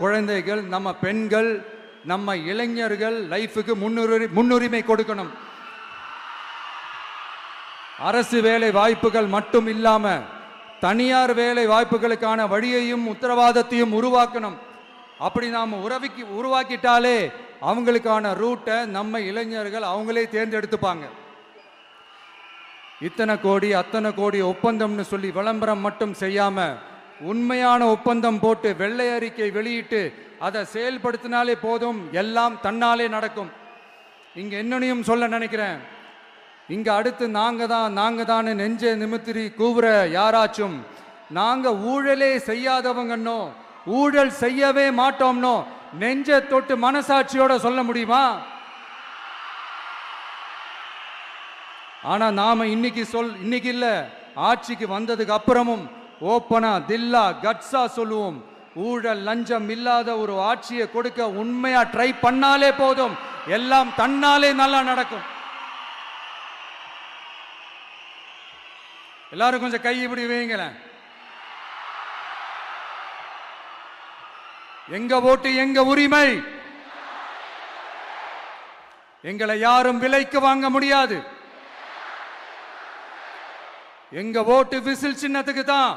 குழந்தைகள், நம்ம பெண்கள், நம்ம இளைஞர்கள் லைஃபுக்கு முன்னுரிமை கொடுக்கணும். அரசு வேலை வாய்ப்புகள் மட்டும் இல்லாம தனியார் வேலை வாய்ப்புகளுக்கான வழியையும் உத்தரவாதத்தையும் உருவாக்கணும். அப்படி நாம் உருவாக்கிட்டாலே அவங்களுக்கான ரூட்டை நம்ம இளைஞர்கள் அவங்களே தேர்ந்தெடுத்துப்பாங்க. இத்தனை கோடி அத்தனை கோடி ஒப்பந்தம்னு சொல்லி விளம்பரம் மட்டும் செய்யாம உண்மையான ஒப்பந்தம் போட்டு வெள்ளை அறிக்கை வெளியிட்டு அதை செயல்படுத்தினாலே போதும், எல்லாம் தன்னாலே நடக்கும். இங்க என்னனையும் சொல்ல நினைக்கிறேன். இங்க அடுத்து நாங்க தான் நெஞ்சே நிமித்திரி கூவுற யாராச்சும் நாங்க ஊழலே செய்யாதவங்கன்னோ ஊழல் செய்யவே மாட்டோம்னோ நெஞ்ச தொட்டு மனசாட்சியோட சொல்ல முடியுமா? ஆனா நாம இன்னைக்கு இல்ல, ஆட்சிக்கு வந்ததுக்கு அப்புறமும் ஓப்பனா தில்லா கட்ஸா சொல்லுவோம், ஊழல் லஞ்சம் இல்லாத ஒரு ஆட்சியை கொடுக்க உண்மையா ட்ரை பண்ணாலே போதும், எல்லாம் தன்னாலே நல்லா நடக்கும். எல்லாரும் கொஞ்சம் கை இப்படி வைங்களேன். எங்க ஓட்டு எங்க உரிமை, எங்களை யாரும் விலைக்கு வாங்க முடியாது. எங்க ஓட்டு விசில் சின்னத்துக்கு தான்.